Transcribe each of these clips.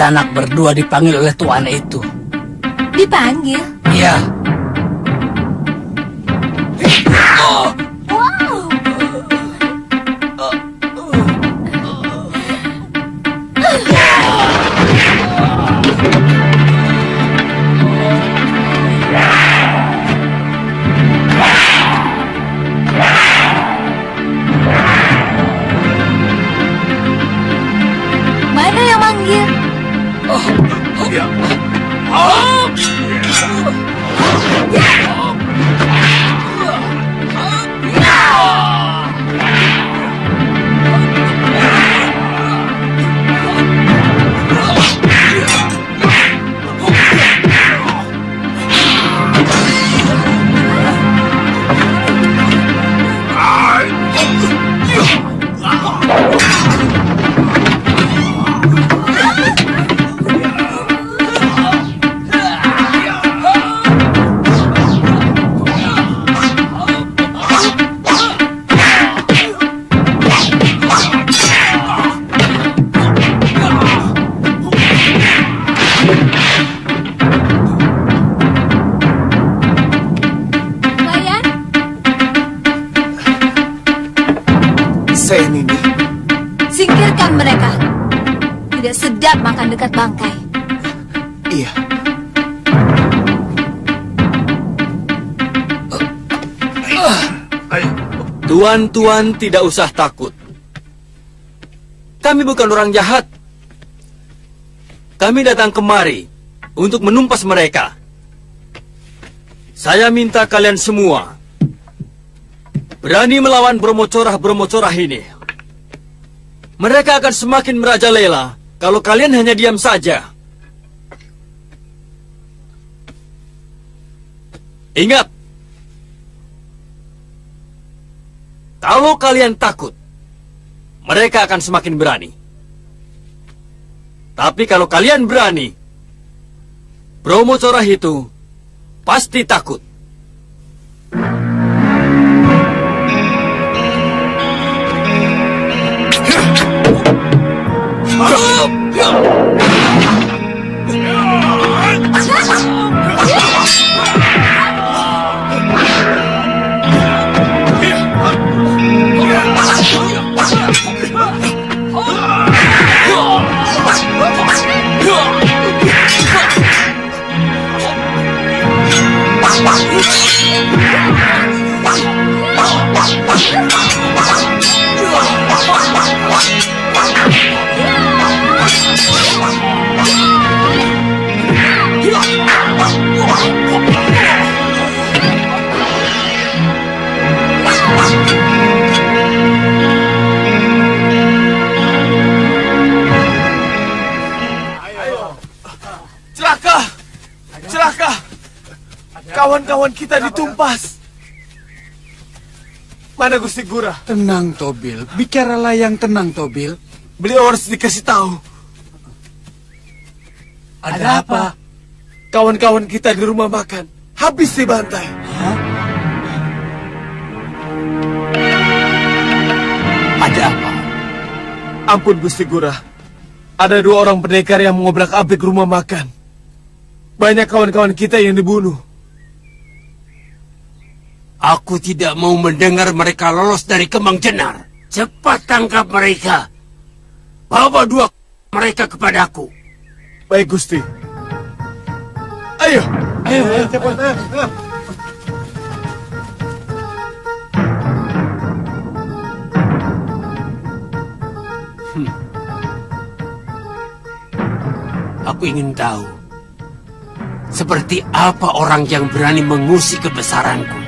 sanak berdua dipanggil oleh tuan itu. Dipanggil? Iya. Wow. Mana yang manggil? Senini. Singkirkan mereka. Tidak sedap makan dekat bangkai. Iya. Tuan-tuan tidak usah takut. Kami bukan orang jahat. Kami datang kemari untuk menumpas mereka. Saya minta kalian semua berani melawan bromocorah-bromocorah ini. Mereka akan semakin merajalela kalau kalian hanya diam saja. Ingat, kalau kalian takut, mereka akan semakin berani. Tapi kalau kalian berani, bromocorah itu pasti takut. Celaka! Kawan-kawan kita ditumpas. Mana Gusti Gura? Tenang, Tobil. Bicaralah yang tenang, Tobil. Beliau harus dikasih tahu. Ada apa? Kawan-kawan kita di rumah makan habis dibantai. Hah? Ada apa? Ampun Gusti Gura. Ada 2 orang pendekar yang mengobrak-abrik rumah makan. Banyak kawan-kawan kita yang dibunuh. Aku tidak mau mendengar mereka lolos dari Kemang Jenar. Cepat tangkap mereka. Bawa 2 mereka kepadaku. Baik Gusti. Ayo. Ayo, cepat. Aku ingin tahu, seperti apa orang yang berani mengusik kebesaranku.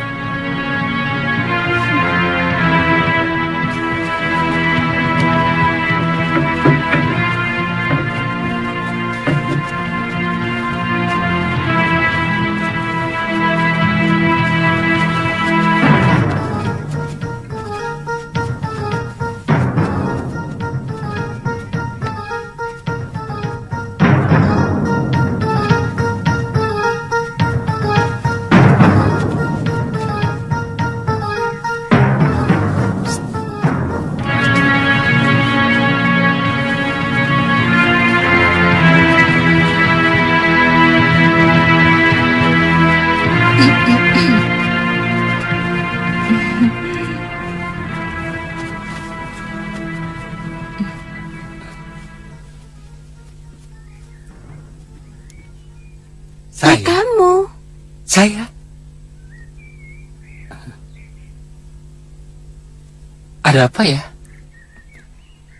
Ada apa ya?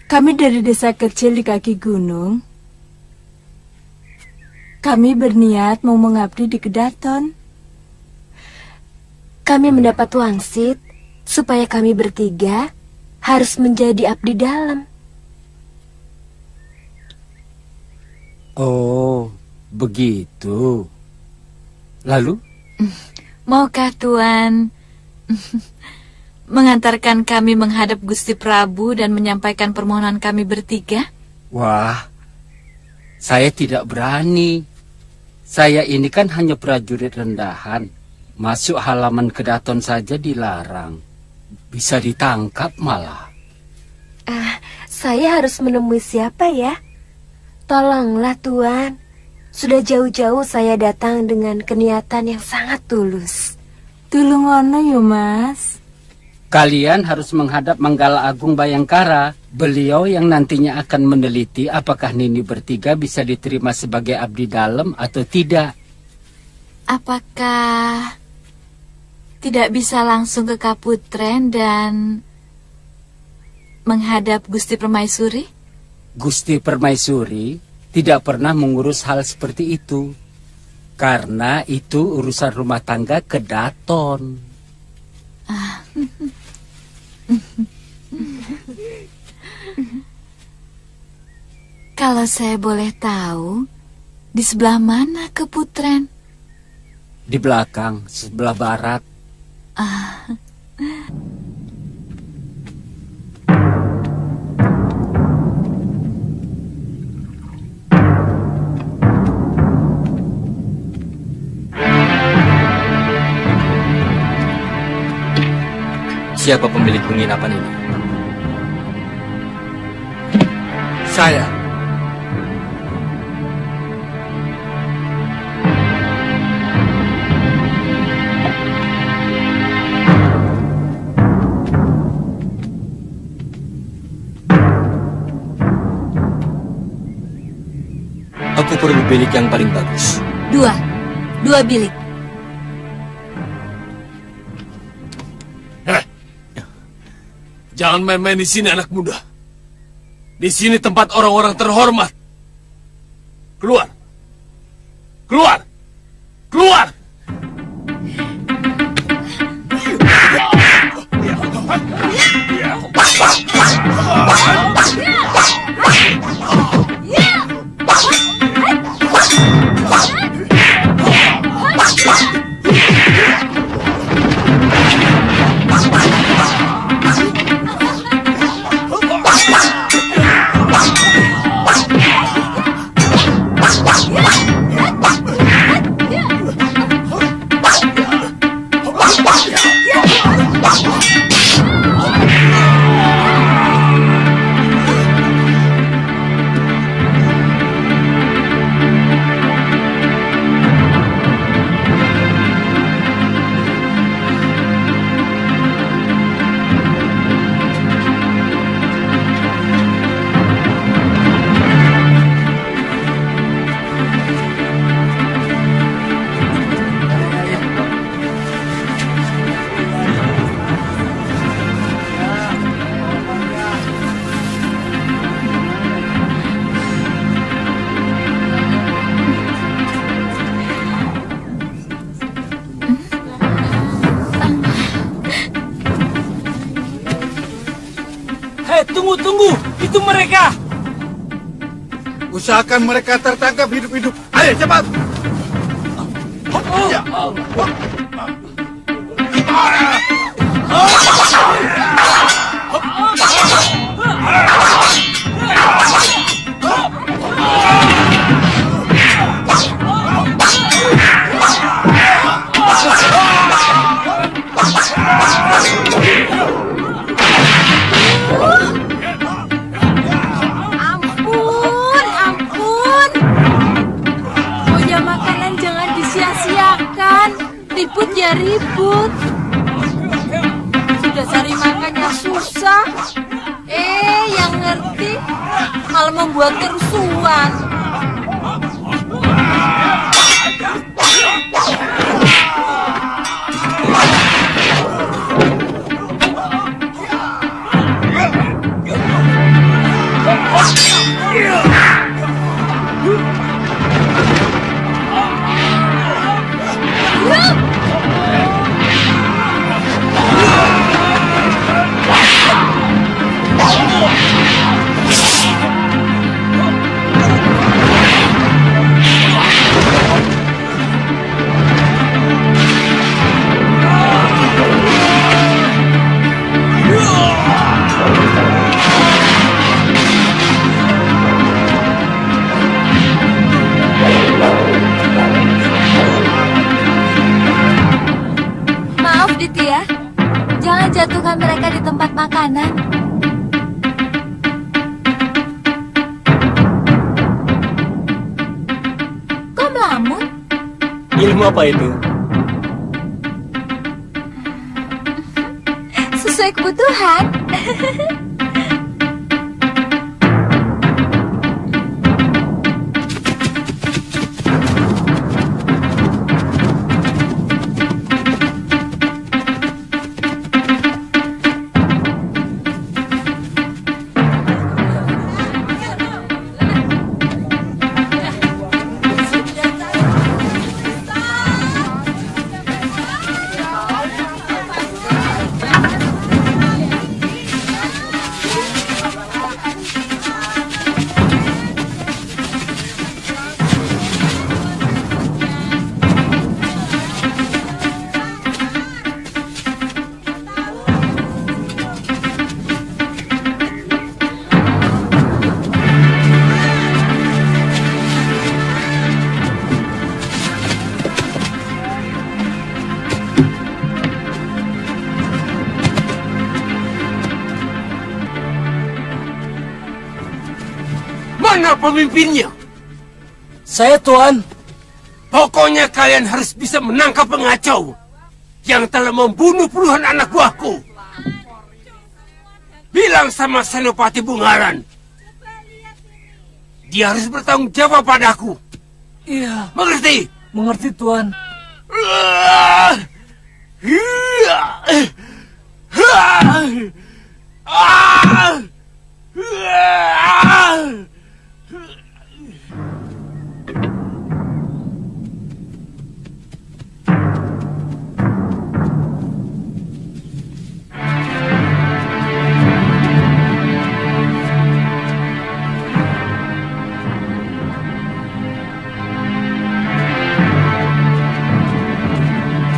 Kami dari desa kecil di kaki gunung. Kami berniat mau mengabdi di Kedaton. Kami mendapat wangsit supaya kami bertiga harus menjadi abdi dalam. Oh, begitu. Lalu? Maukah Tuan mengantarkan kami menghadap Gusti Prabu dan menyampaikan permohonan kami bertiga? Wah, saya tidak berani. Saya ini kan hanya prajurit rendahan. Masuk halaman Kedaton saja dilarang. Bisa ditangkap malah. Saya harus menemui siapa ya? Tolonglah Tuan. Sudah jauh-jauh saya datang dengan keniatan yang sangat tulus. Tulungono yo Mas. Kalian harus menghadap Manggala Agung Bayangkara. Beliau yang nantinya akan meneliti apakah Nini bertiga bisa diterima sebagai abdi dalam atau tidak. Apakah tidak bisa langsung ke Kaputren dan menghadap Gusti Permaisuri? Gusti Permaisuri tidak pernah mengurus hal seperti itu. Karena itu urusan rumah tangga Kedaton. Kalau saya boleh tahu, di sebelah mana Kaputren? Di belakang, sebelah barat. Siapa pemilik penginapan ini? Saya. Aku perlu bilik yang paling bagus. Dua bilik. Jangan main-main di sini anak muda. Di sini tempat orang-orang terhormat. Keluar. Keluar. Keluar. Tunggu, itu mereka. Usahakan mereka tertangkap hidup-hidup. Ayo cepat. Ribut ya ribut. Sudah cari makannya susah. Yang ngerti malah membuat kerusuhan. Aditya, jangan jatuhkan mereka di tempat makanan. Kok melamun? Ilmu apa itu? Sesuai kebutuhan. Mana pemimpinnya? Saya, Tuan. Pokoknya kalian harus bisa menangkap pengacau yang telah membunuh puluhan anak buahku. Bilang sama Senopati Bungaran, dia harus bertanggung jawab padaku. Iya, Mengerti? mengerti Tuan.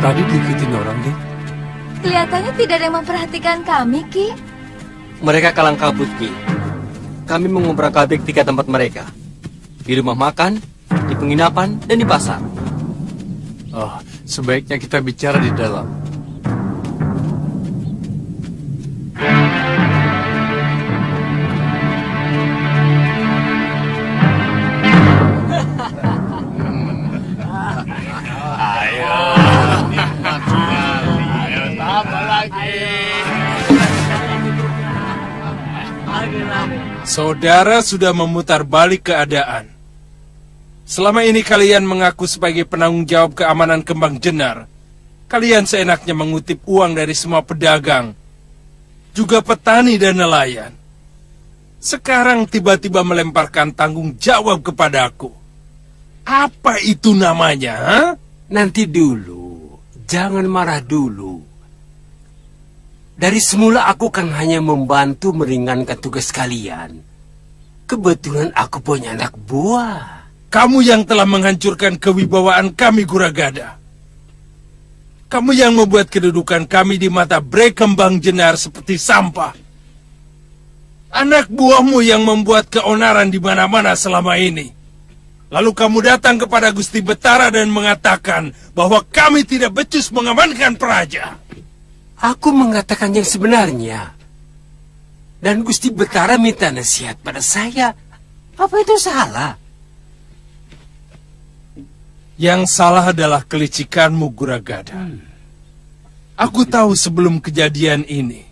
Tadi diikutin orang, deh. Kelihatannya tidak ada yang memperhatikan kami, Ki. Mereka kalang kabut, Ki. Kami mengobrak-abrik 3 tempat mereka. Di rumah makan, di penginapan, dan di pasar. Oh, sebaiknya kita bicara di dalam. Saudara sudah memutar balik keadaan. Selama ini kalian mengaku sebagai penanggung jawab keamanan Kembang Jenar. Kalian seenaknya mengutip uang dari semua pedagang, juga petani dan nelayan. Sekarang tiba-tiba melemparkan tanggung jawab kepadaku. Apa itu namanya, ha? Nanti dulu, jangan marah dulu. Dari semula aku kan hanya membantu meringankan tugas kalian. Kebetulan aku punya anak buah. Kamu yang telah menghancurkan kewibawaan kami, Guragada. Kamu yang membuat kedudukan kami di mata Bre Kembang Jenar seperti sampah. Anak buahmu yang membuat keonaran di mana-mana selama ini. Lalu kamu datang kepada Gusti Betara dan mengatakan bahwa kami tidak becus mengamankan Praja. Aku mengatakan yang sebenarnya. Dan Gusti Betara minta nasihat pada saya. Apa itu salah? Yang salah adalah kelicikanmu, Guragada. Aku tahu sebelum kejadian ini,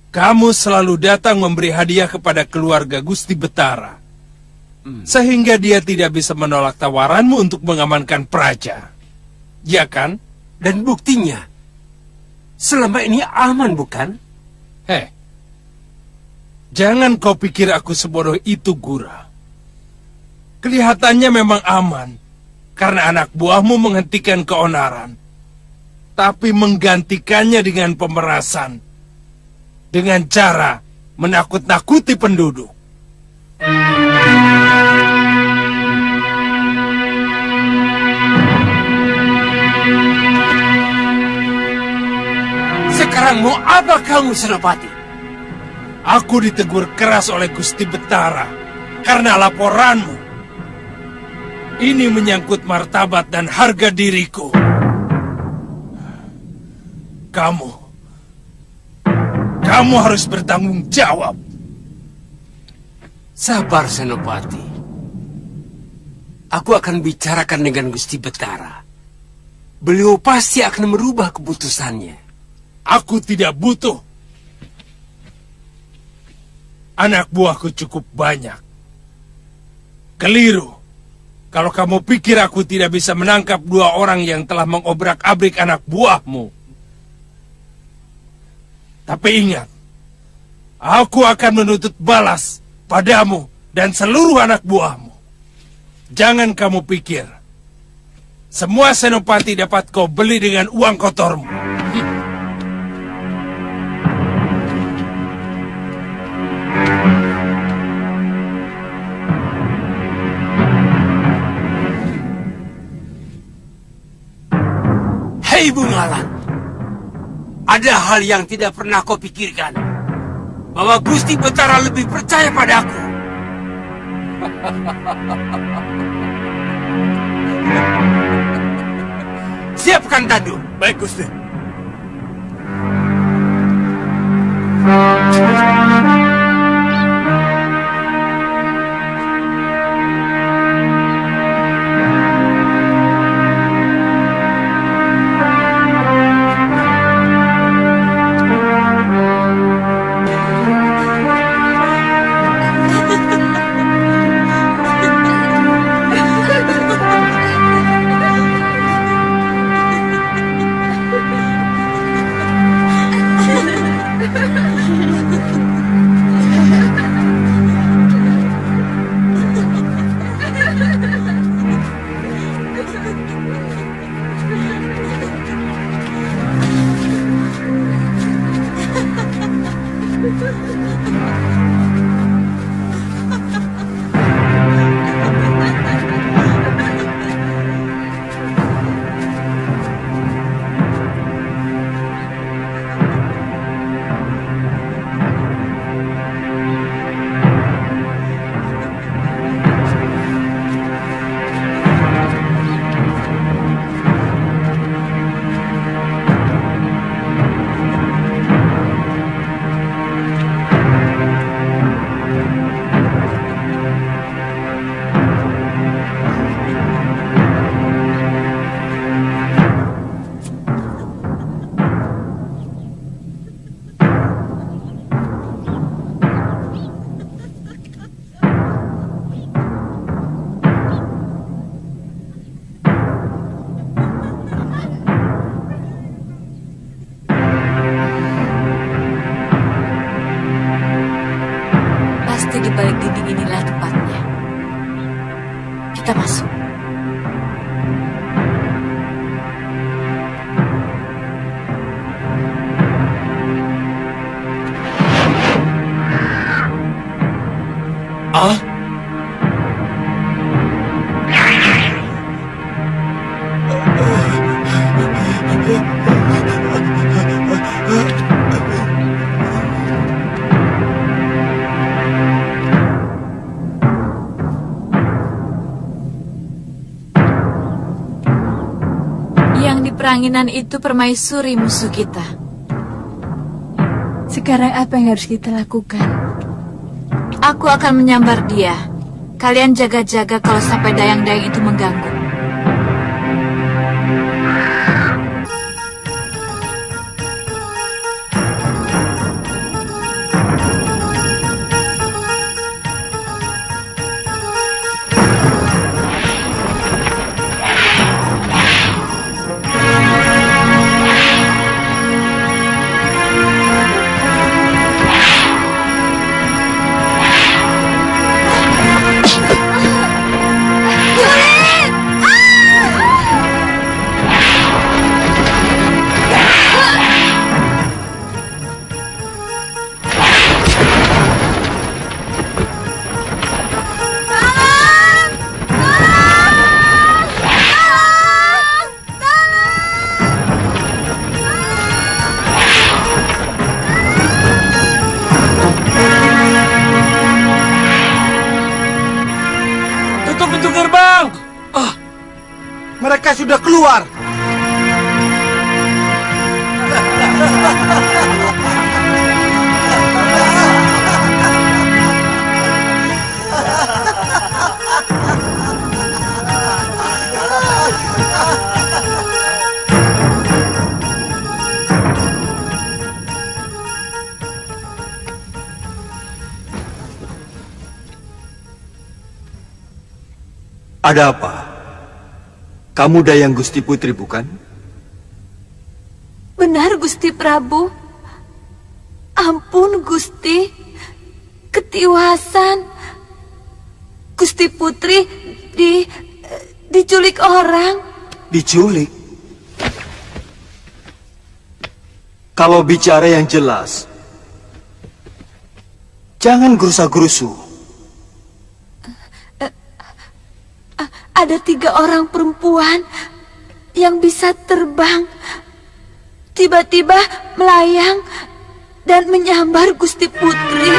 kamu selalu datang memberi hadiah kepada keluarga Gusti Betara. Sehingga dia tidak bisa menolak tawaranmu untuk mengamankan Praja. Ya kan? Dan buktinya, selama ini aman, bukan? Jangan kau pikir aku sebodoh itu, Gura. Kelihatannya memang aman, karena anak buahmu menghentikan keonaran. Tapi menggantikannya dengan pemerasan. Dengan cara menakut-nakuti penduduk. Sekarang mau apa kamu, Senopati? Aku ditegur keras oleh Gusti Betara karena laporanmu. Ini menyangkut martabat dan harga diriku. Kamu harus bertanggung jawab. Sabar, Senopati. Aku akan bicarakan dengan Gusti Betara. Beliau pasti akan merubah keputusannya. Aku tidak butuh. Anak buahku cukup banyak. Keliru. Kalau kamu pikir aku tidak bisa menangkap 2 orang yang telah mengobrak-abrik anak buahmu. Tapi ingat, aku akan menuntut balas padamu dan seluruh anak buahmu. Jangan kamu pikir semua senopati dapat kau beli dengan uang kotormu. Hei Bungalan, ada hal yang tidak pernah kau pikirkan, bahwa Gusti Betara lebih percaya padaku. Siapkan tandu. Baik, Gusti. Di balik dinding inilah tempatnya. Kita masuk. Ah? Peranginan itu permaisuri musuh kita. Sekarang apa yang harus kita lakukan? Aku akan menyambar dia. Kalian jaga-jaga kalau sampai dayang-dayang itu mengganggu. Mereka sudah keluar. Ada apa? Kamu Dayang Gusti Putri, bukan? Benar, Gusti Prabu. Ampun, Gusti. Ketiwasan. Gusti Putri diculik orang. Diculik? Kalau bicara yang jelas, jangan gerusa-gerusu. Ada 3 orang perempuan yang bisa terbang. Tiba-tiba melayang dan menyambar Gusti Putri.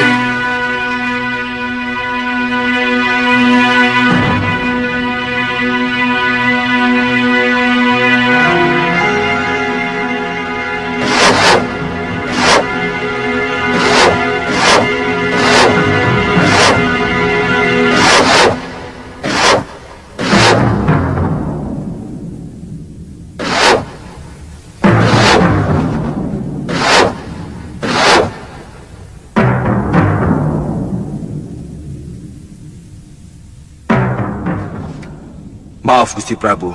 Maaf, Gusti Prabu.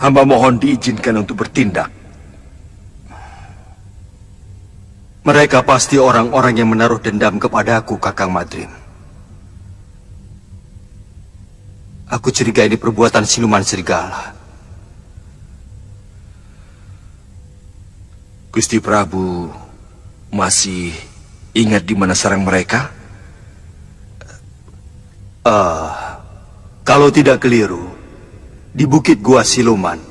Hamba mohon diizinkan untuk bertindak. Mereka pasti orang-orang yang menaruh dendam kepadaku, Kakang Madrim. Aku curiga ini perbuatan siluman serigala. Gusti Prabu masih ingat di mana sarang mereka? Kalau tidak keliru, di Bukit Gua Siluman,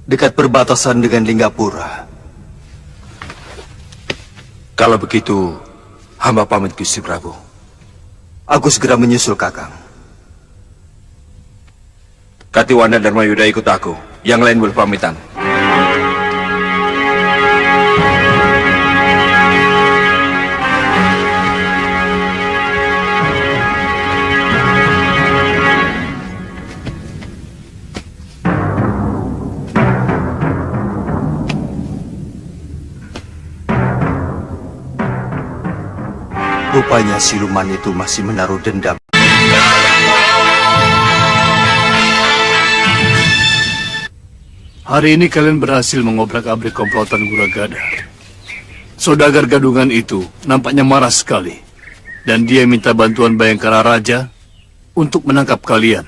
dekat perbatasan dengan Linggapura. Kalau begitu, hamba pamit, Gusti Prabu. Aku segera menyusul, Kakang. Katiwana dan Mayuda ikut aku. Yang lain berpamitan. Rupanya siluman itu masih menaruh dendam. Hari ini kalian berhasil mengobrak-abrik komplotan Guragada. Saudagar gadungan itu nampaknya marah sekali. Dan dia minta bantuan Bayangkara Raja untuk menangkap kalian.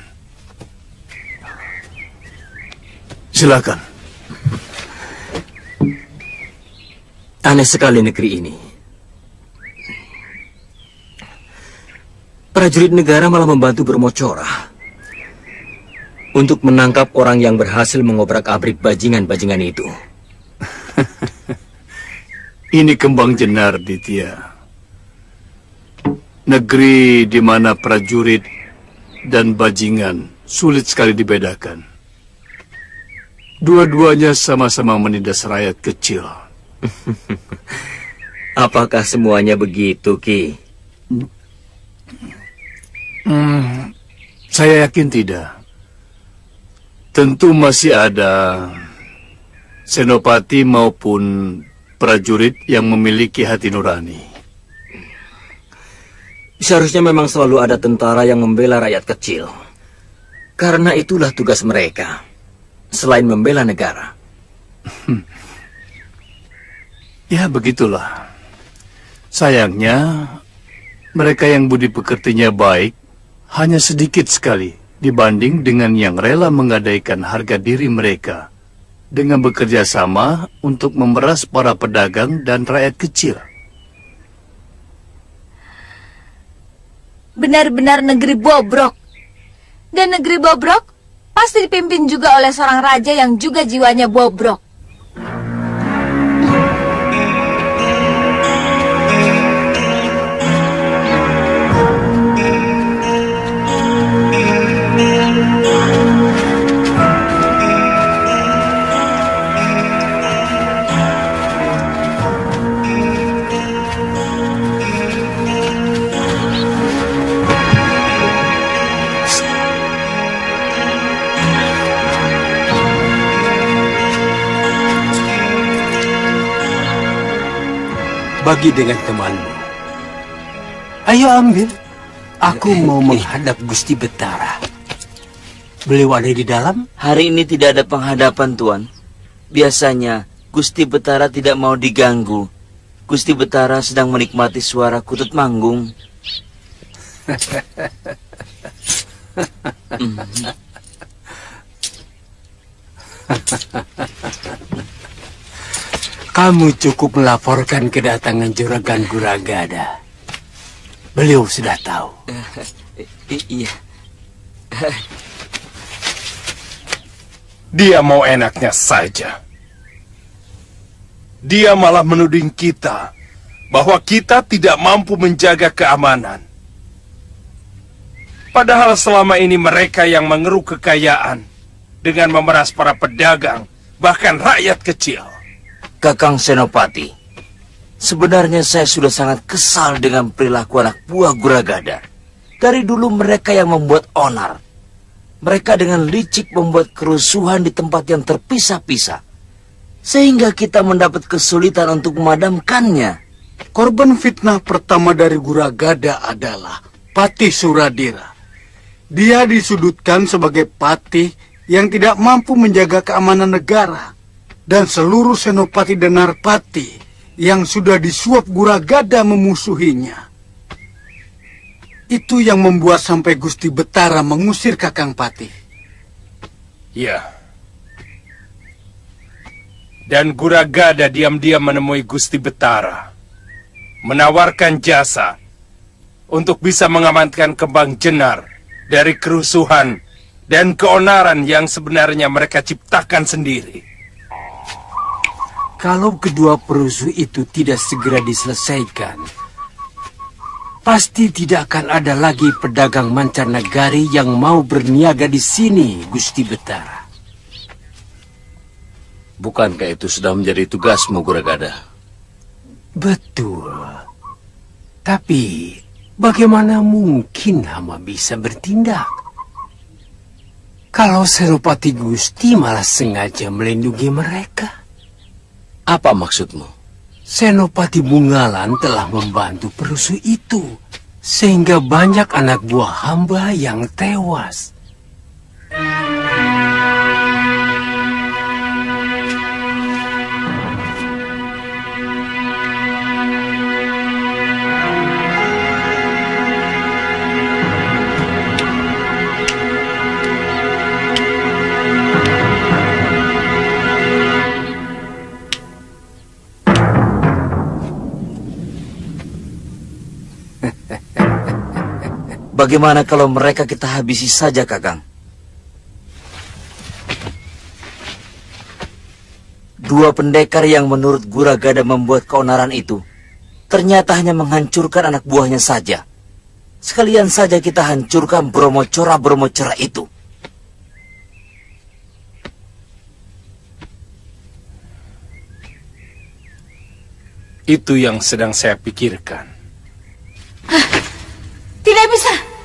Silakan. Aneh sekali negeri ini. Prajurit negara malah membantu Bromocorah untuk menangkap orang yang berhasil mengobrak-abrik bajingan-bajingan itu. Ini Kembang Jenar, Ditya. Negeri di mana prajurit dan bajingan sulit sekali dibedakan. Dua-duanya sama-sama menindas rakyat kecil. Apakah semuanya begitu, Ki? Saya yakin tidak. Tentu masih ada senopati maupun prajurit yang memiliki hati nurani. Seharusnya memang selalu ada tentara yang membela rakyat kecil. Karena itulah tugas mereka, selain membela negara. Ya, begitulah. Sayangnya, mereka yang budi pekertinya baik hanya sedikit sekali dibanding dengan yang rela menggadaikan harga diri mereka dengan bekerja sama untuk memeras para pedagang dan rakyat kecil. Benar-benar negeri bobrok. Dan negeri bobrok pasti dipimpin juga oleh seorang raja yang juga jiwanya bobrok. Bagi dengan temanmu. Ayo ambil. Aku mau menghadap Gusti Betara. Beliau ada di dalam? Hari ini tidak ada penghadapan, Tuan. Biasanya, Gusti Betara tidak mau diganggu. Gusti Betara sedang menikmati suara kutut manggung. Kamu cukup melaporkan kedatangan Juragan Guragada. Beliau sudah tahu. Iya. Dia mau enaknya saja. Dia malah menuding kita bahwa kita tidak mampu menjaga keamanan. Padahal selama ini mereka yang mengeruk kekayaan dengan memeras para pedagang, bahkan rakyat kecil. Kakang Senopati, sebenarnya saya sudah sangat kesal dengan perilaku anak buah Guragada. Dari dulu mereka yang membuat onar. Mereka dengan licik membuat kerusuhan di tempat yang terpisah-pisah. Sehingga kita mendapat kesulitan untuk memadamkannya. Korban fitnah pertama dari Guragada adalah Patih Suradira. Dia disudutkan sebagai patih yang tidak mampu menjaga keamanan negara. Dan seluruh senopati dan narpati yang sudah disuap Guragada memusuhinya. Itu yang membuat sampai Gusti Betara mengusir Kakang Patih. Ya. Dan Guragada diam-diam menemui Gusti Betara, menawarkan jasa untuk bisa mengamankan Kembang Jenar dari kerusuhan dan keonaran yang sebenarnya mereka ciptakan sendiri. Kalau kedua perusuh itu tidak segera diselesaikan, pasti tidak akan ada lagi pedagang mancanegari yang mau berniaga di sini, Gusti Betara. Bukankah itu sudah menjadi tugasmu, Guragada? Betul. Tapi, bagaimana mungkin hamba bisa bertindak? Kalau Senopati Gusti malah sengaja melindungi mereka. Apa maksudmu? Senopati Bungalan telah membantu perusuh itu, sehingga banyak anak buah hamba yang tewas. Bagaimana kalau mereka kita habisi saja, Kakang? Dua pendekar yang menurut Guragada membuat keonaran itu, ternyata hanya menghancurkan anak buahnya saja. Sekalian saja kita hancurkan Bromocora itu. Itu yang sedang saya pikirkan. Tidak bisa.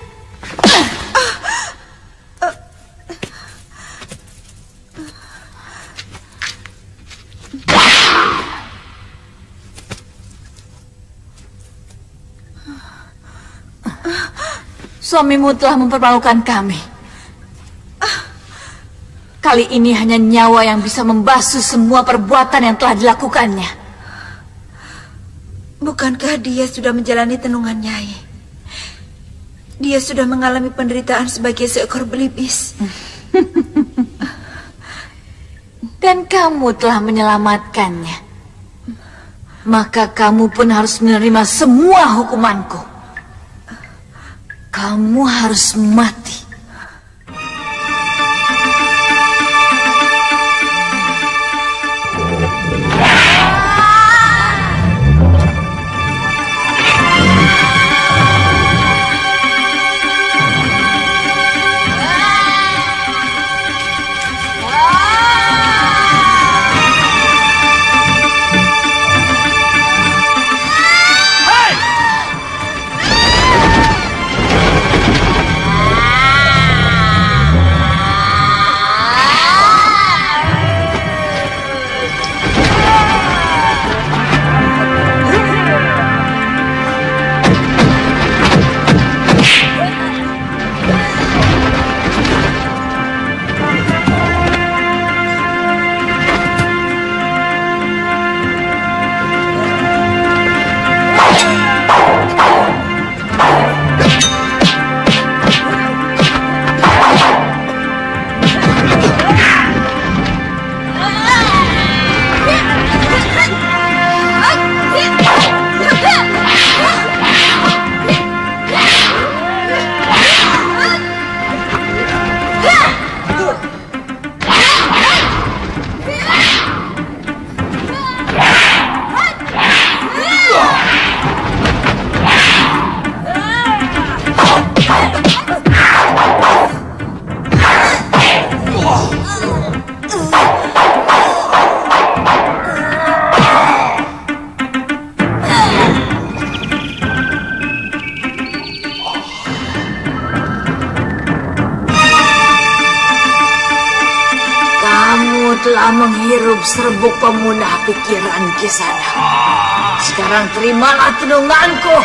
Suamimu telah mempermalukan kami. Kali ini hanya nyawa yang bisa membasuh semua perbuatan yang telah dilakukannya. Bukankah dia sudah menjalani tenungan Nyai? Dia sudah mengalami penderitaan sebagai seekor belibis. Dan kamu telah menyelamatkannya. Maka kamu pun harus menerima semua hukumanku. Kamu harus mati. serbuk pemunah pikiran Kisana. Sekarang terimalah tununganku.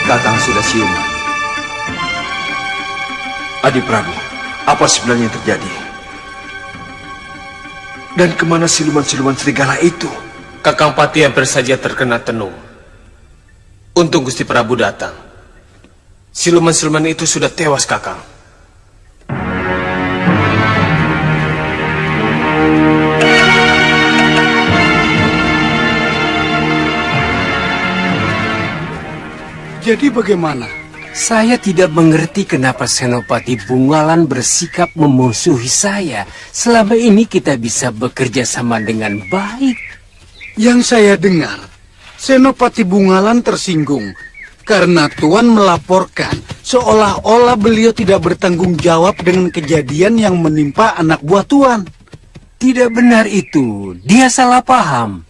Kakang sudah siuman. Adi Prabu, apa sebenarnya yang terjadi? Dan kemana siluman-siluman serigala itu? Kakang Pati hampir saja terkena tenung. Untung Gusti Prabu datang. Siluman-siluman itu sudah tewas, Kakang. Jadi bagaimana? Saya tidak mengerti kenapa Senopati Bungalan bersikap memusuhi saya. Selama ini kita bisa bekerja sama dengan baik. Yang saya dengar, Senopati Bungalan tersinggung karena Tuan melaporkan seolah-olah beliau tidak bertanggung jawab dengan kejadian yang menimpa anak buah Tuan. Tidak benar itu, dia salah paham.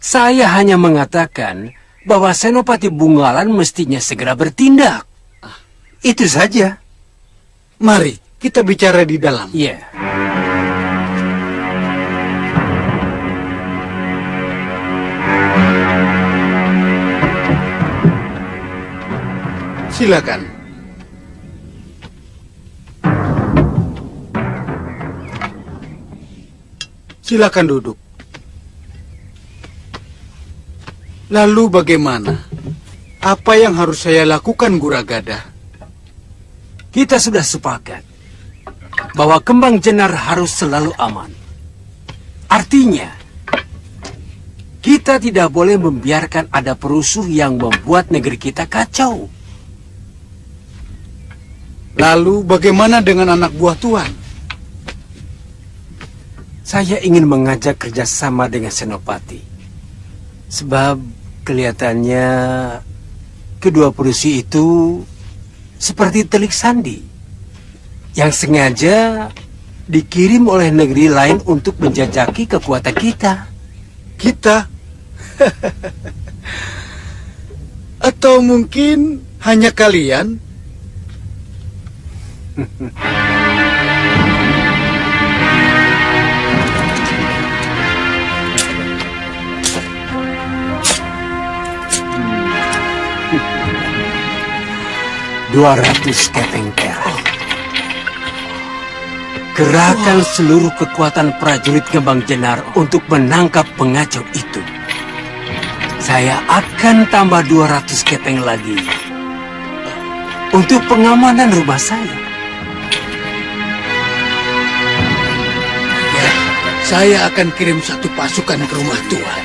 Saya hanya mengatakan bahwa Senopati Bungalan mestinya segera bertindak. Itu saja. Mari kita bicara di dalam. Iya. Silakan. Silakan duduk. Lalu bagaimana? Apa yang harus saya lakukan, Guragada? Kita sudah sepakat. bahwa Kembang Jenar harus selalu aman. Artinya, kita tidak boleh membiarkan ada perusuh yang membuat negeri kita kacau. Lalu bagaimana dengan anak buah Tuan? Saya ingin mengajak kerjasama dengan Senopati. Sebab kelihatannya kedua perusuh itu seperti telik sandi yang sengaja dikirim oleh negeri lain untuk menjajaki kekuatan kita. Kita? Atau mungkin hanya kalian? $200 keping perak. Kerahkan seluruh kekuatan prajurit Kembang Jenar untuk menangkap pengacau itu. Saya akan tambah 200 keping lagi untuk pengamanan rumah saya. Ya, saya akan kirim satu pasukan ke rumah Tuan.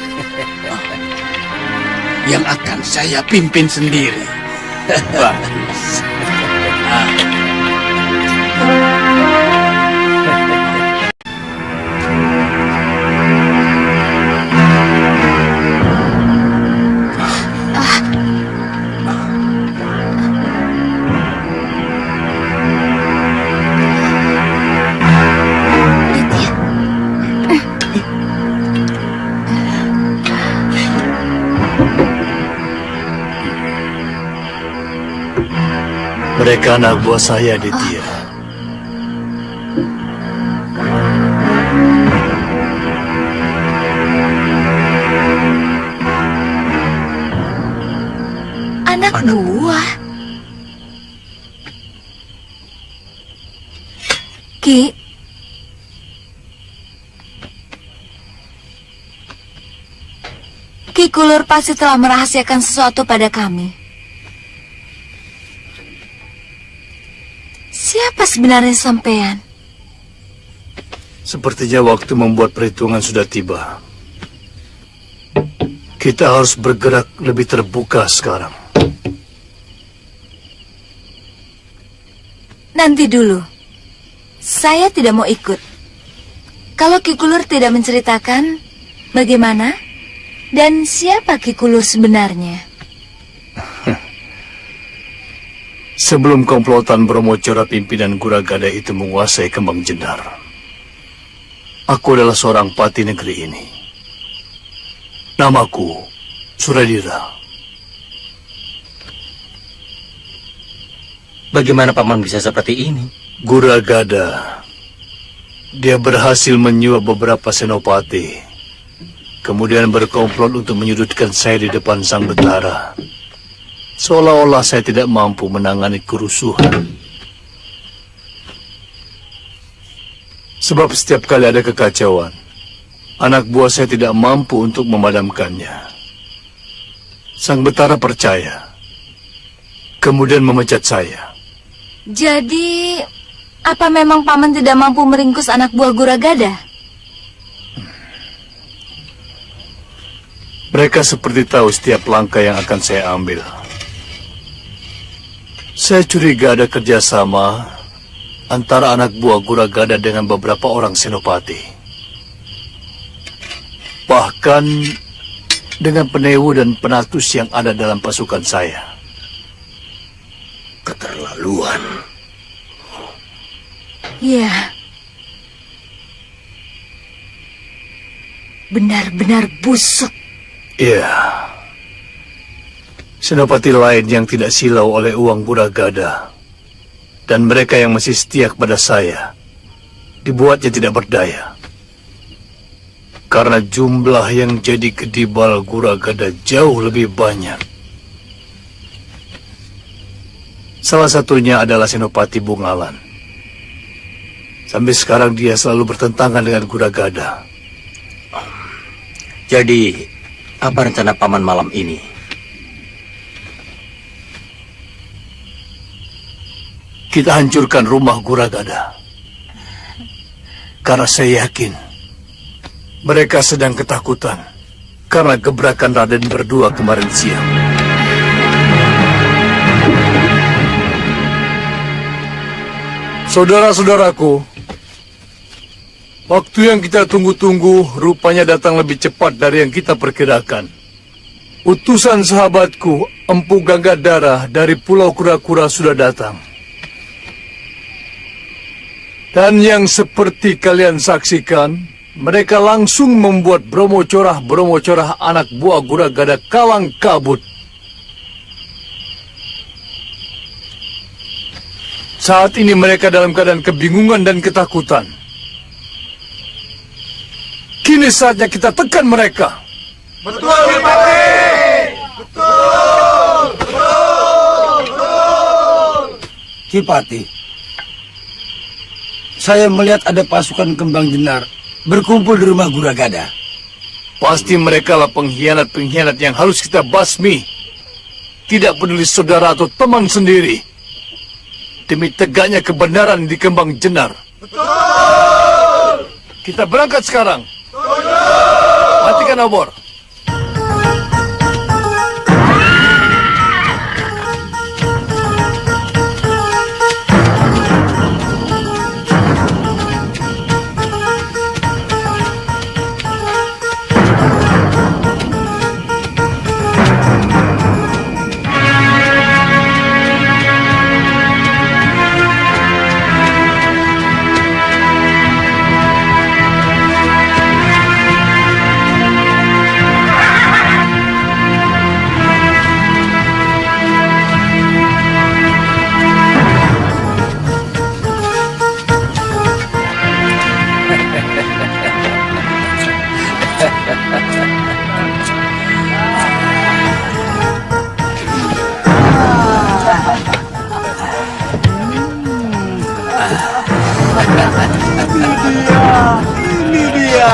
Yang akan saya pimpin sendiri. Bagus. Mereka anak buah saya, Ditya. Anak buah? Ki? Ki Kulur pasti telah merahasiakan sesuatu pada kami. Siapa sebenarnya sampean? Sepertinya waktu membuat perhitungan sudah tiba. Kita harus bergerak lebih terbuka sekarang. Nanti dulu. Saya tidak mau ikut. Kalau Ki Kulur tidak menceritakan bagaimana dan siapa Ki Kulur sebenarnya. Sebelum komplotan Brahmacora pimpinan Guragada itu menguasai Kembang Jenar, aku adalah seorang pati negeri ini. Namaku Suradira. Bagaimana paman bisa seperti ini? Guragada. Dia berhasil menyuap beberapa senopati, kemudian berkomplot untuk menyudutkan saya di depan Sang Betara. Seolah-olah saya tidak mampu menangani kerusuhan. Sebab setiap kali ada kekacauan, anak buah saya tidak mampu untuk memadamkannya. Sang Betara percaya, kemudian memecat saya. Jadi, apa memang paman tidak mampu meringkus anak buah Guragada? Mereka seperti tahu setiap langkah yang akan saya ambil. Saya curiga ada kerjasama antara anak buah Guragada dengan beberapa orang senopati. Bahkan dengan penewu dan penatus yang ada dalam pasukan saya. Keterlaluan. Ya. Benar-benar busuk. Iya. Senopati lain yang tidak silau oleh uang Guragada dan mereka yang masih setia kepada saya dibuatnya tidak berdaya. Karena jumlah yang jadi kedibal Guragada jauh lebih banyak. Salah satunya adalah Senopati Bungalan. Sampai sekarang dia selalu bertentangan dengan Guragada. Jadi, apa rencana paman malam ini? Kita hancurkan rumah Guragada. Karena saya yakin mereka sedang ketakutan karena gebrakan Raden berdua kemarin siang. Saudara-saudaraku, waktu yang kita tunggu-tunggu rupanya datang lebih cepat dari yang kita perkirakan. Utusan sahabatku, Empu Ganggadara dari Pulau Kura-Kura sudah datang. Dan yang seperti kalian saksikan, mereka langsung membuat Bromo Corah anak buah Guragada kalang kabut. Saat ini mereka dalam keadaan kebingungan dan ketakutan. Kini saatnya kita tekan mereka. Betul, Adipati! Betul! Kipati, saya melihat ada pasukan Kembang Jenar berkumpul di rumah Guragada. Pasti mereka lah pengkhianat-pengkhianat yang harus kita basmi. Tidak peduli saudara atau teman sendiri. Demi tegaknya kebenaran di Kembang Jenar. Betul! Kita berangkat sekarang. Betul! Matikan obor. Ini dia.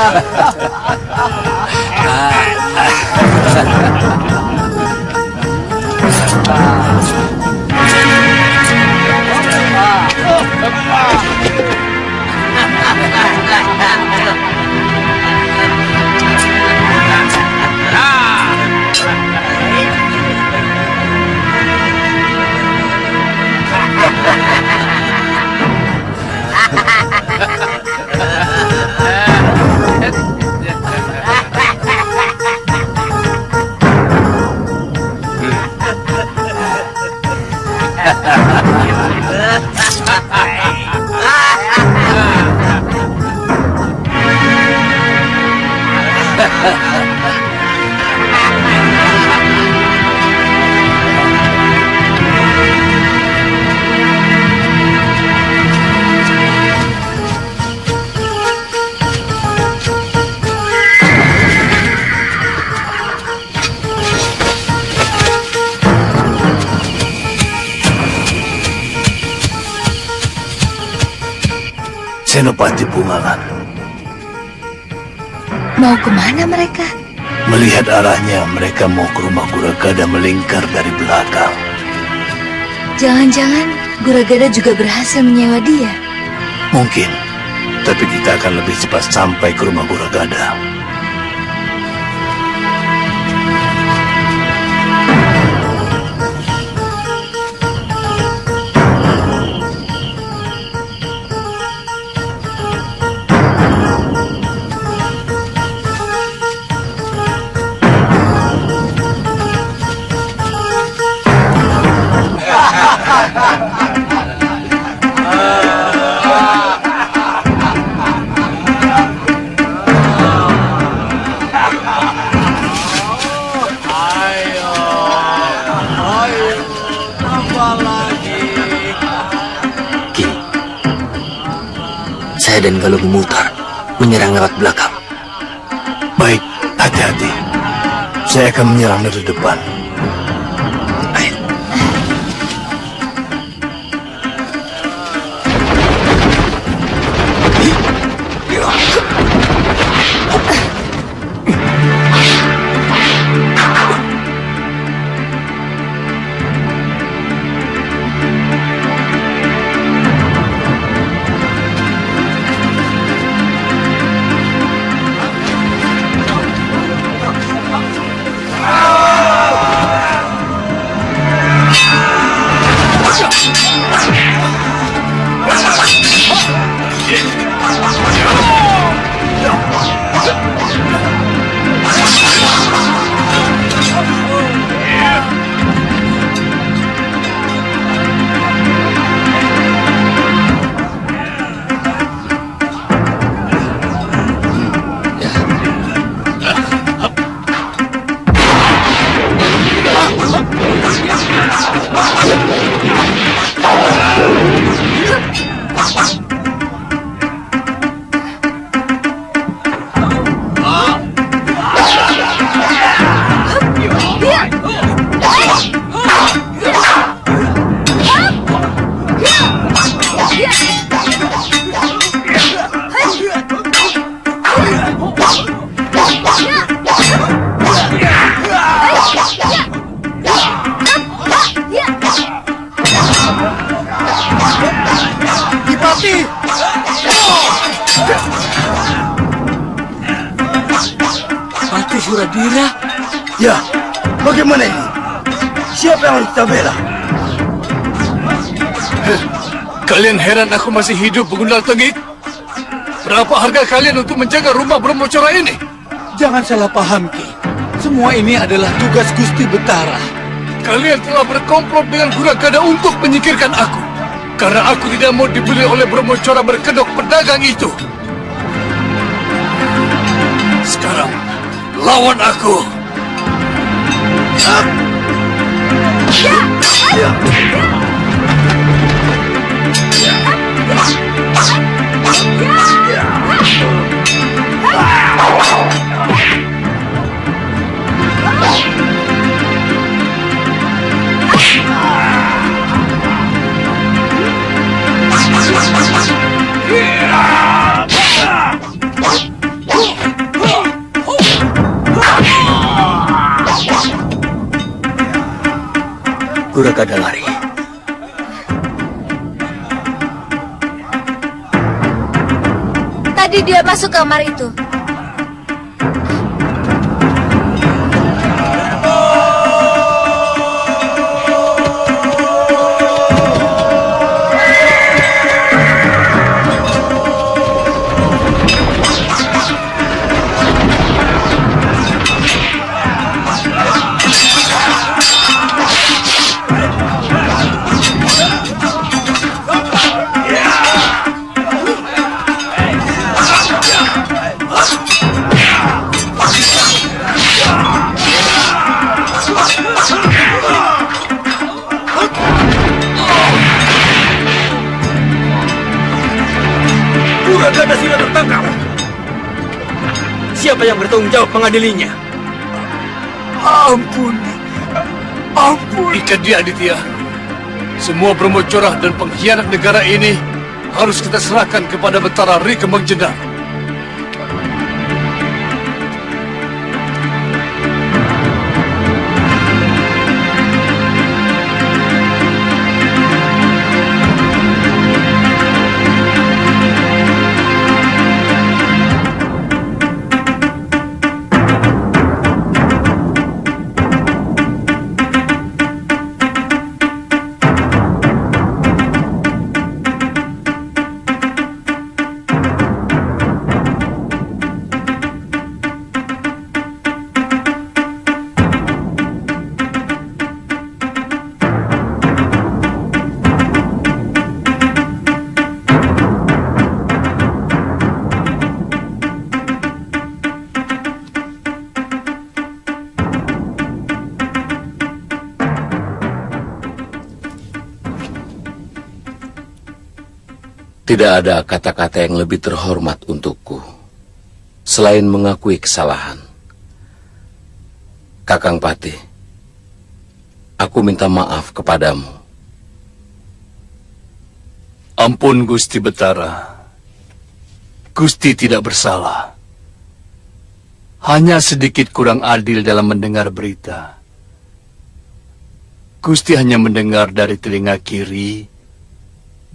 Senopati Bungalan. Mau kemana mereka? Melihat arahnya, mereka mau ke rumah Guragada melingkar dari belakang. Jangan-jangan Guragada juga berhasil menyewa dia. Mungkin, tapi kita akan lebih cepat sampai ke rumah Guragada. Saya dan Galuh memutar, menyerang lewat belakang. Baik, hati-hati. Saya akan menyerang dari depan. Guradira? Ya, bagaimana ini? Siapa yang harus kita bela? Kalian heran aku masih hidup, Begundal Tengik? Berapa harga kalian untuk menjaga rumah Brahmacora ini? Jangan salah paham, Ki. Semua ini adalah tugas Gusti Betara. Kalian telah berkomplot dengan Guragada untuk menyingkirkan aku. Karena aku tidak mau dibeli oleh Brahmacora berkedok pedagang itu. Sekarang, lawan aku. Guragada lari. Tadi dia masuk kamar itu. Guragada sudah tertangkap. Siapa yang bertanggung jawab mengadilinya? Ampun. Ikat dia, Aditya. Semua Brahmacora dan pengkhianat negara ini harus kita serahkan kepada Betara Ri Kembang Jendar. Tidak ada kata-kata yang lebih terhormat untukku selain mengakui kesalahan. Kakang Patih, aku minta maaf kepadamu. Ampun, Gusti Betara. Gusti tidak bersalah. Hanya sedikit kurang adil dalam mendengar berita. Gusti hanya mendengar dari telinga kiri,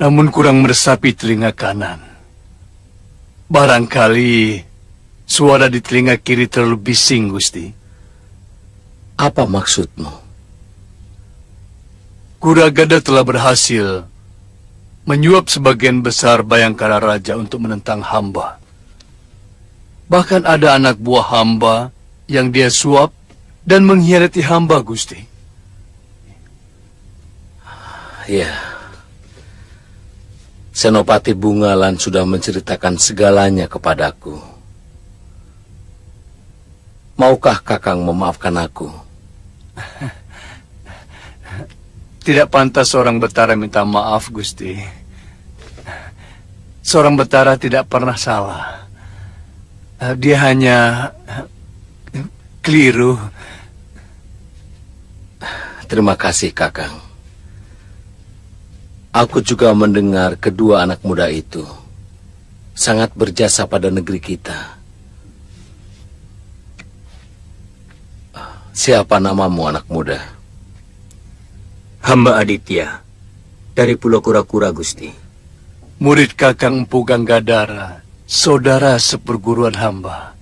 namun kurang meresapi telinga kanan. Barangkali suara di telinga kiri terlalu bising, Gusti. Apa maksudmu? Guragada telah berhasil menyuap sebagian besar Bayangkara Raja untuk menentang hamba. Bahkan ada anak buah hamba yang dia suap dan mengkhianati hamba, Gusti. Ya. Senopati Bungalan sudah menceritakan segalanya kepadaku. Maukah Kakang memaafkan aku? Tidak pantas seorang Betara minta maaf, Gusti. Seorang Betara tidak pernah salah. Dia hanya keliru. Terima kasih, Kakang. Aku juga mendengar kedua anak muda itu sangat berjasa pada negeri kita. Siapa namamu, anak muda? Hamba Aditya, dari Pulau Kura-Kura, Gusti. Murid Kakang Empu Ganggadara, saudara seperguruan hamba.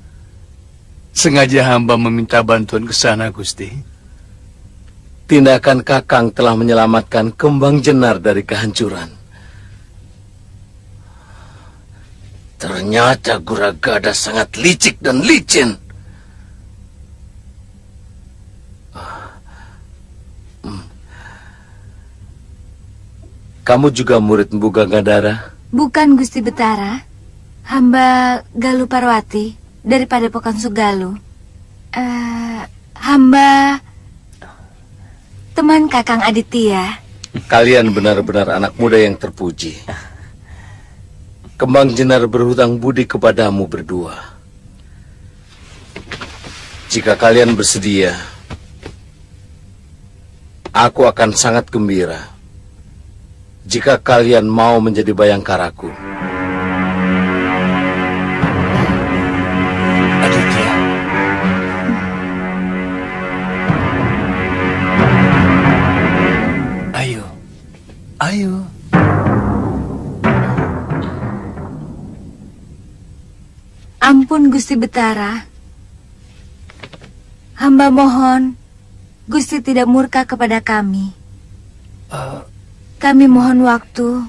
Sengaja hamba meminta bantuan ke sana, Gusti. Tindakan Kakang telah menyelamatkan Kembang Jenar dari kehancuran. Ternyata Guragada sangat licik dan licin. Kamu juga murid Mpu Gangadara? Bukan, Gusti Betara. Hamba Galuh Parwati dari Padepokan Sugaluh. Hamba teman Kakang Aditya. Kalian benar-benar anak muda yang terpuji. Kembang Jenar berhutang budi kepadamu berdua. Jika kalian bersedia, aku akan sangat gembira jika kalian mau menjadi bayangkaraku. Aditya. Ayo. Ayo. Ampun, Gusti Betara. Hamba mohon Gusti tidak murka kepada kami. Kami mohon waktu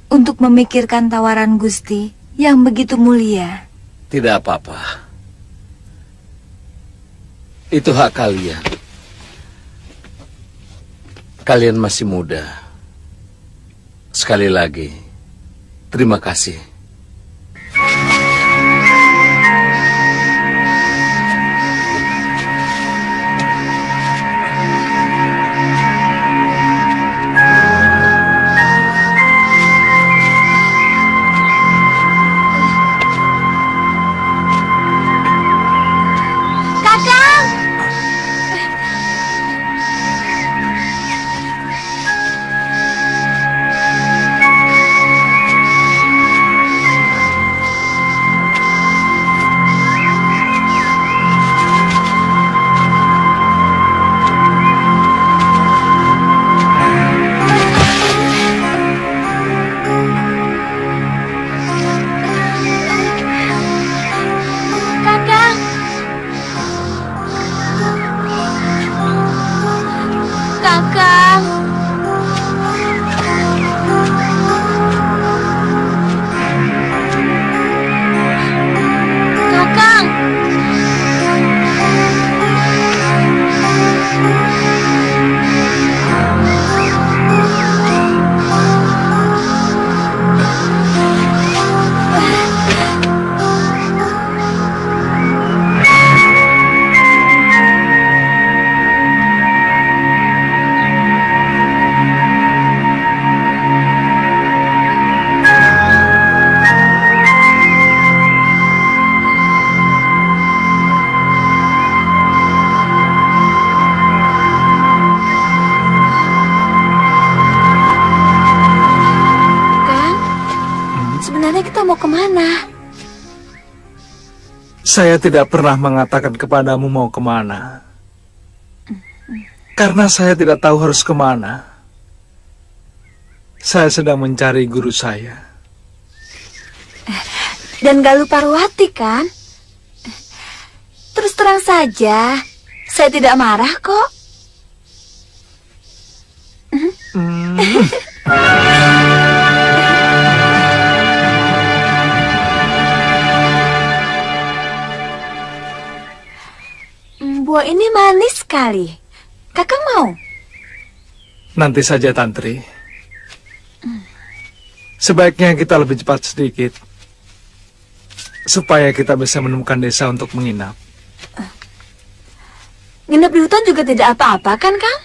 untuk memikirkan tawaran Gusti yang begitu mulia. Tidak apa-apa. Itu hak kalian. Kalian masih muda. Sekali lagi, terima kasih. Saya tidak pernah mengatakan kepadamu mau kemana. Karena saya tidak tahu harus kemana. Saya sedang mencari guru saya. Dan Galuh Parwati kan? Terus terang saja, saya tidak marah kok. Buah ini manis sekali. Kakak mau? Nanti saja, Tantri. Sebaiknya kita lebih cepat sedikit, supaya kita bisa menemukan desa untuk menginap. Nginep di hutan juga tidak apa-apa kan, Kang?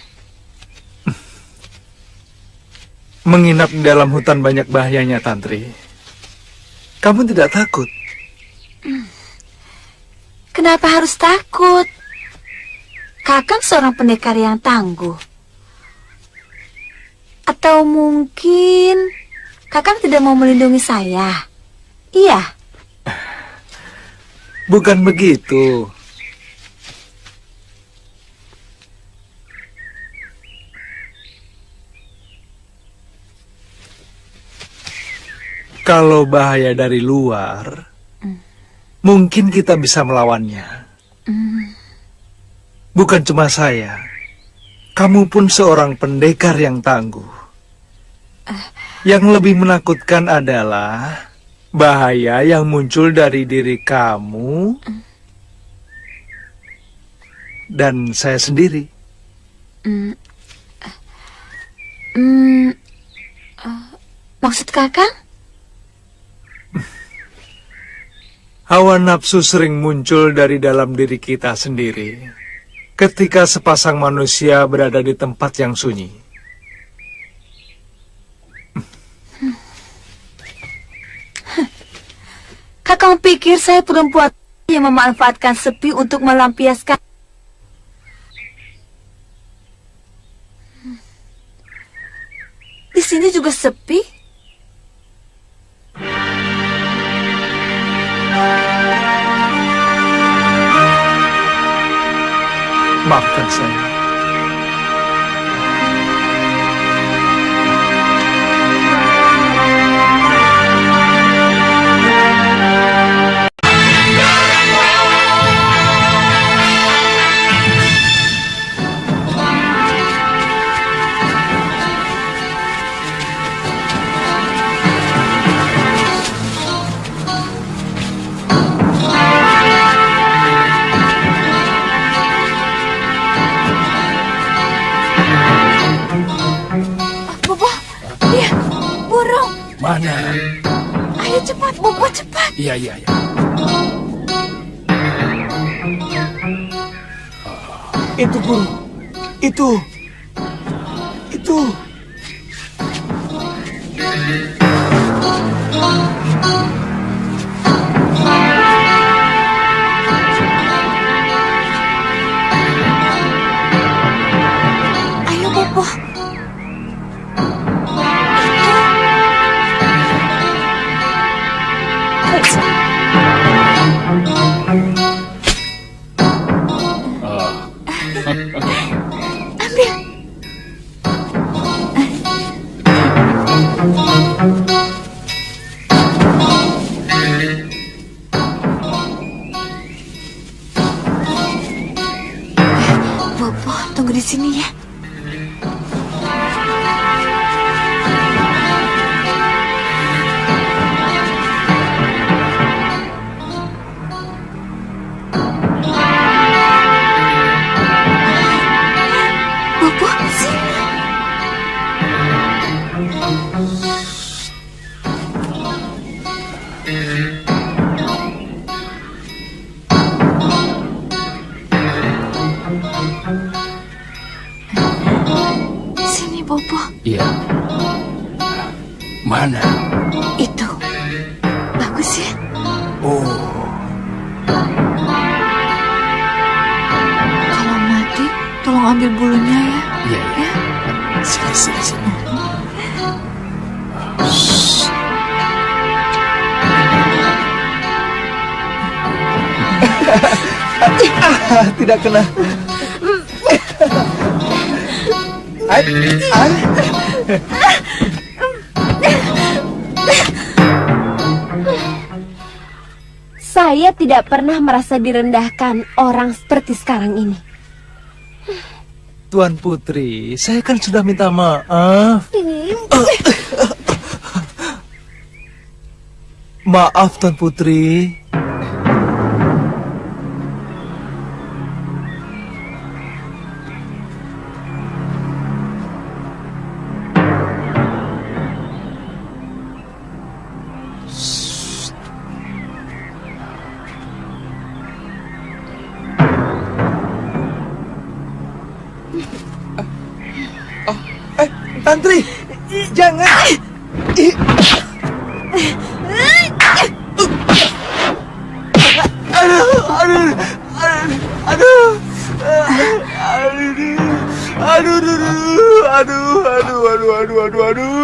Menginap di dalam hutan banyak bahayanya, Tantri. Kamu tidak takut? Kenapa harus takut? Kakang seorang pendekar yang tangguh. Atau mungkin Kakang tidak mau melindungi saya? Iya. Bukan begitu. Kalau bahaya dari luar, mungkin kita bisa melawannya. Bukan cuma saya, kamu pun seorang pendekar yang tangguh. Yang lebih menakutkan adalah bahaya yang muncul dari diri kamu dan saya sendiri. Maksud kakak? Hawa nafsu sering muncul dari dalam diri kita sendiri ketika sepasang manusia berada di tempat yang sunyi. Kakak pikir saya perempuan yang memanfaatkan sepi untuk melampiaskan. Di sini juga sepi. Maafkan saya. Mana? Ayo cepat, Bobo, cepat. Iya. Itu, Guru. Itu. Ayo, Bobo. Ambil. Bobo, tunggu di sini ya. Bobo, sini. Sini, Bobo. Iya. Mana? Itu. Bagus ya? Oh. Kalau mati, tolong ambil bulunya ya. Iya. Sini. Tidak kena. Saya tidak pernah merasa direndahkan orang seperti sekarang ini. Tuan Putri, saya kan sudah minta maaf. Maaf, Tuan Putri. Tantri, jangan. Aduh.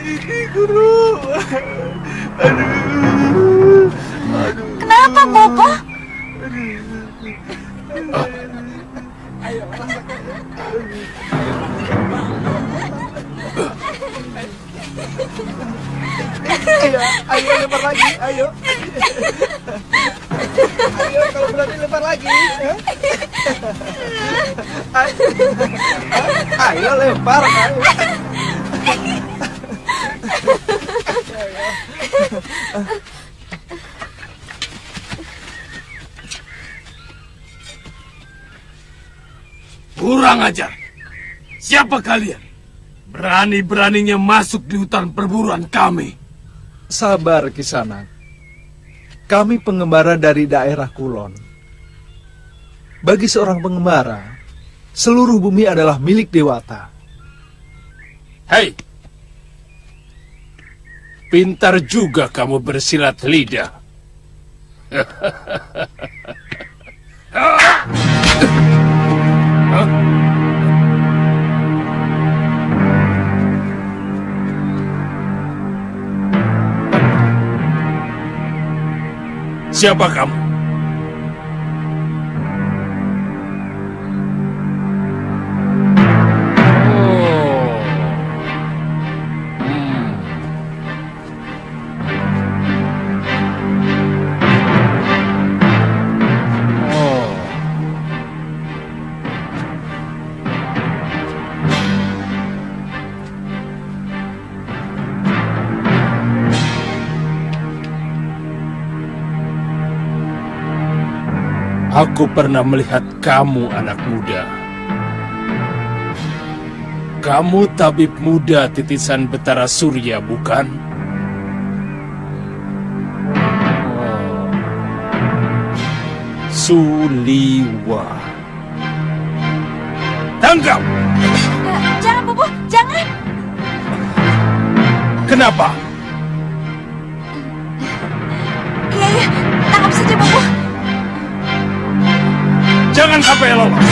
Ini Guru. Kenapa, Bobo? Ayo lempar lagi, ayo. Ayo kalau berani lempar lagi. lagi. Ayo lempar. Ayo. Kurang ajar. Siapa kalian? Berani-beraninya masuk di hutan perburuan kami. Sabar, Kisanak. Kami pengembara dari daerah Kulon. Bagi seorang pengembara, seluruh bumi adalah milik Dewata. Hei! Pintar juga kamu bersilat lidah. Siapa kamu? Aku pernah melihat kamu, anak muda. Kamu tabib muda titisan Betara Surya, bukan? Suliwa. Tangkap! Jangan, Bobo, jangan! Kenapa? Iya, tangkap saja, Bobo. Jangan sampai lolos.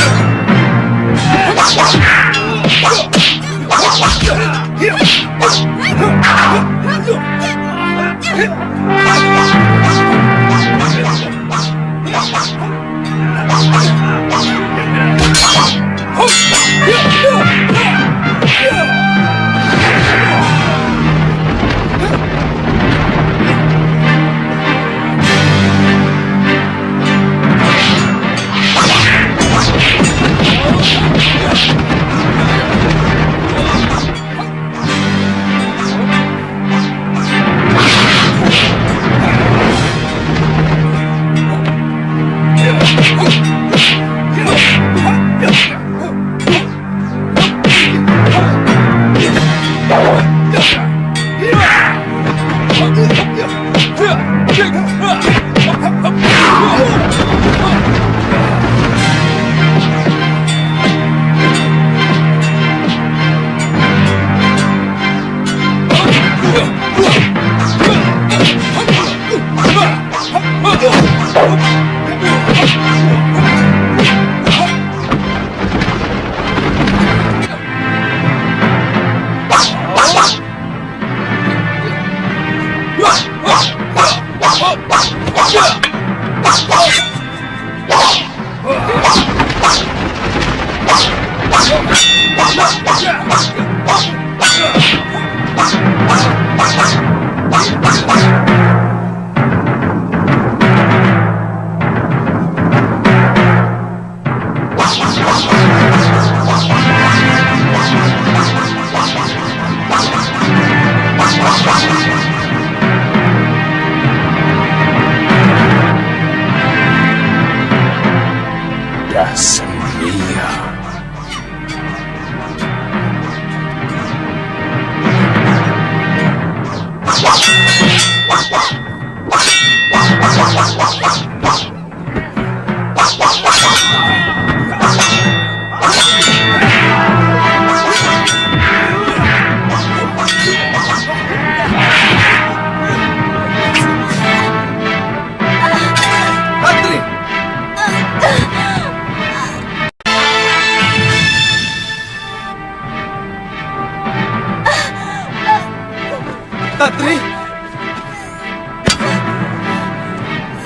Tatri!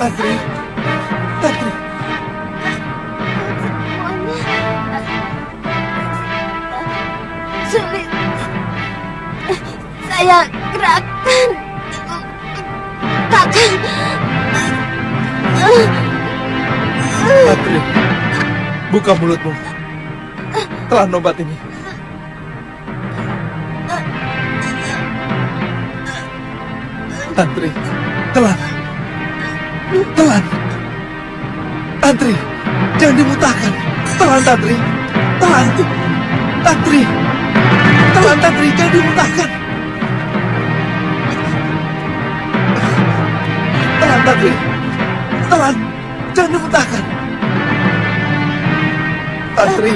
Tatri! Tatri! Sulit. Saya gerakan. Kakang. Buka mulutmu. Telan obat ini. Tantri, telan. Telan. Tantri, jangan dimutahkan. Telan, Tantri. Telan. Tantri. Telan, Tantri, jangan dimutahkan. Telan, Tantri. Telan, jangan dimutahkan. Tantri.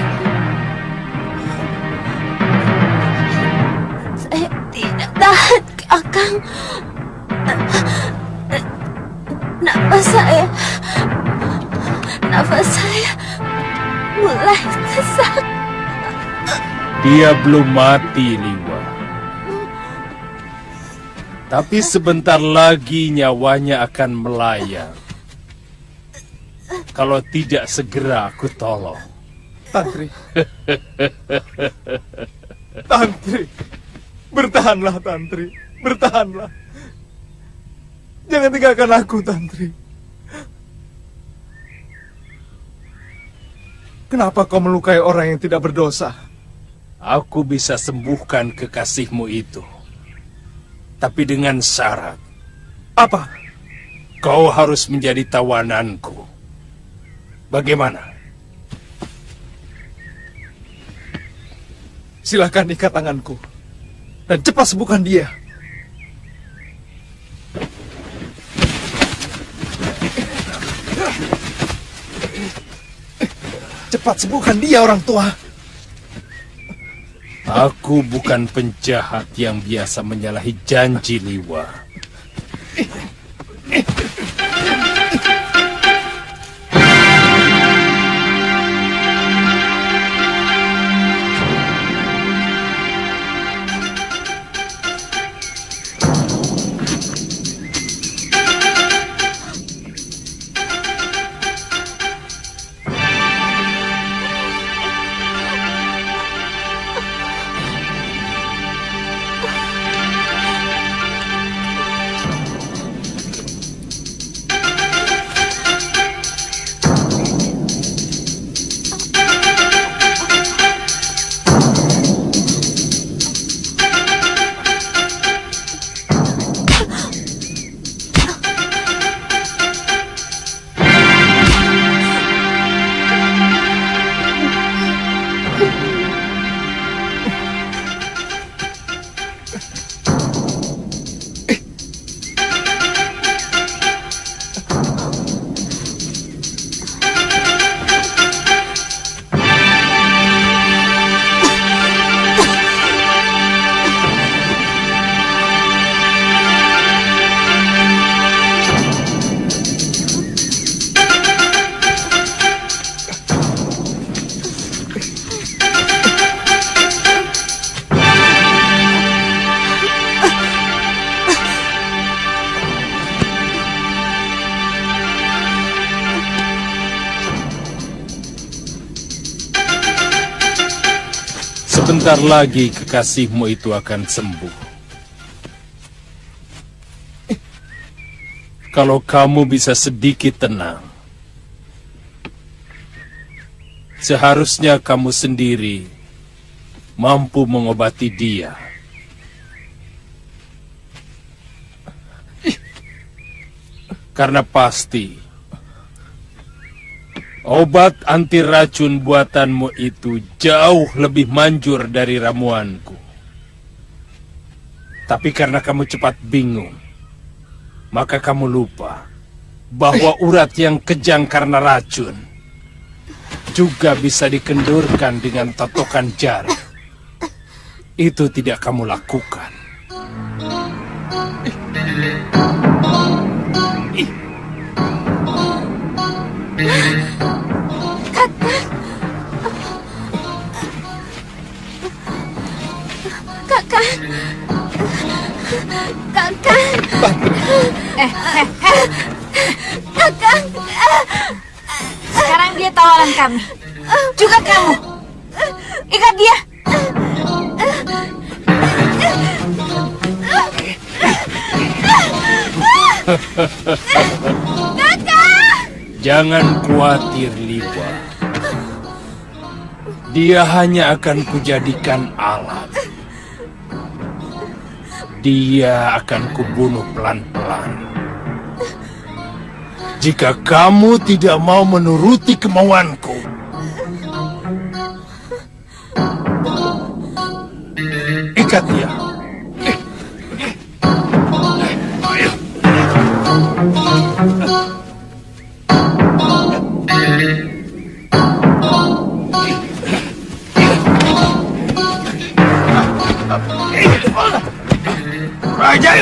Saya tidak tahan, Kakang. Nafas saya mulai sesak. Dia belum mati, Liwa. Tapi sebentar lagi nyawanya akan melayang. Kalau tidak segera aku tolong. Tantri. Tantri. Bertahanlah, Tantri. Bertahanlah. Jangan tinggalkan aku, Tantri. Kenapa kau melukai orang yang tidak berdosa? Aku bisa sembuhkan kekasihmu itu. Tapi dengan syarat. Apa? Kau harus menjadi tawananku. Bagaimana? Silakan ikat tanganku. Dan cepat sembuhkan dia. Cepat sembuhkan dia, orang tua. Aku bukan penjahat yang biasa menyalahi janji, Liwa. Sebentar lagi kekasihmu itu akan sembuh. Kalau kamu bisa sedikit tenang, seharusnya kamu sendiri mampu mengobati dia. Karena pasti obat anti racun buatanmu itu jauh lebih manjur dari ramuanku. Tapi karena kamu cepat bingung, maka kamu lupa bahwa urat yang kejang karena racun juga bisa dikendurkan dengan totokan jari. Itu tidak kamu lakukan. Kakang. Sekarang dia tawaran kami. Juga kamu. Ikat dia. Jangan khawatir, Liwa. Dia hanya akan kujadikan alat. Dia akan kubunuh pelan-pelan. Jika kamu tidak mau menuruti kemauanku, ikat dia. Raja,